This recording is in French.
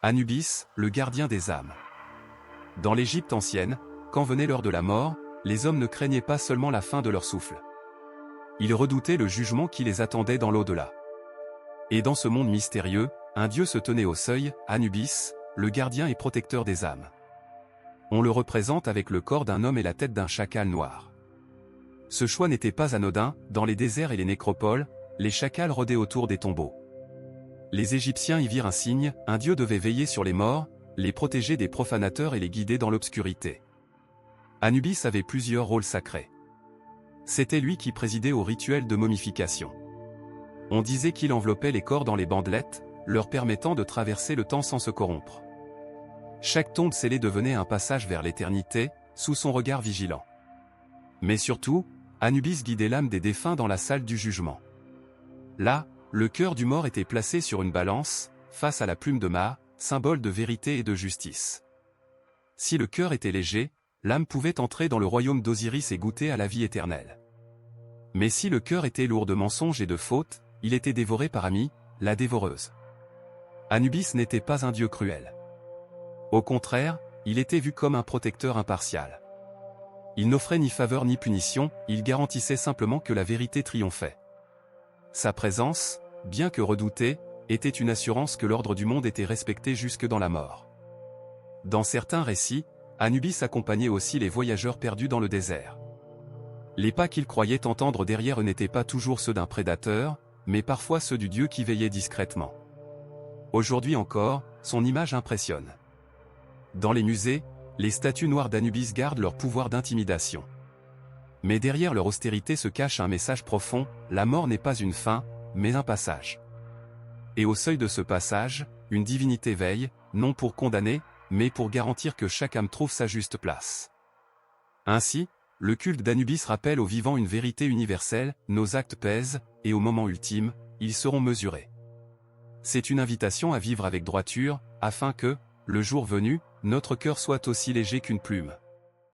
Anubis, le gardien des âmes. Dans l'Égypte ancienne, quand venait l'heure de la mort, les hommes ne craignaient pas seulement la fin de leur souffle. Ils redoutaient le jugement qui les attendait dans l'au-delà. Et dans ce monde mystérieux, un dieu se tenait au seuil, Anubis, le gardien et protecteur des âmes. On le représente avec le corps d'un homme et la tête d'un chacal noir. Ce choix n'était pas anodin, dans les déserts et les nécropoles, les chacals rôdaient autour des tombeaux. Les Égyptiens y virent un signe, un dieu devait veiller sur les morts, les protéger des profanateurs et les guider dans l'obscurité. Anubis avait plusieurs rôles sacrés. C'était lui qui présidait au rituel de momification. On disait qu'il enveloppait les corps dans les bandelettes, leur permettant de traverser le temps sans se corrompre. Chaque tombe scellée devenait un passage vers l'éternité, sous son regard vigilant. Mais surtout, Anubis guidait l'âme des défunts dans la salle du jugement. Là, le cœur du mort était placé sur une balance, face à la plume de Ma, symbole de vérité et de justice. Si le cœur était léger, l'âme pouvait entrer dans le royaume d'Osiris et goûter à la vie éternelle. Mais si le cœur était lourd de mensonges et de fautes, il était dévoré par Ami, la dévoreuse. Anubis n'était pas un dieu cruel. Au contraire, il était vu comme un protecteur impartial. Il n'offrait ni faveur ni punition, il garantissait simplement que la vérité triomphait. Sa présence, bien que redoutée, était une assurance que l'ordre du monde était respecté jusque dans la mort. Dans certains récits, Anubis accompagnait aussi les voyageurs perdus dans le désert. Les pas qu'ils croyaient entendre derrière eux n'étaient pas toujours ceux d'un prédateur, mais parfois ceux du dieu qui veillait discrètement. Aujourd'hui encore, son image impressionne. Dans les musées, les statues noires d'Anubis gardent leur pouvoir d'intimidation. Mais derrière leur austérité se cache un message profond, la mort n'est pas une fin, mais un passage. Et au seuil de ce passage, une divinité veille, non pour condamner, mais pour garantir que chaque âme trouve sa juste place. Ainsi, le culte d'Anubis rappelle aux vivants une vérité universelle, nos actes pèsent, et au moment ultime, ils seront mesurés. C'est une invitation à vivre avec droiture, afin que, le jour venu, notre cœur soit aussi léger qu'une plume.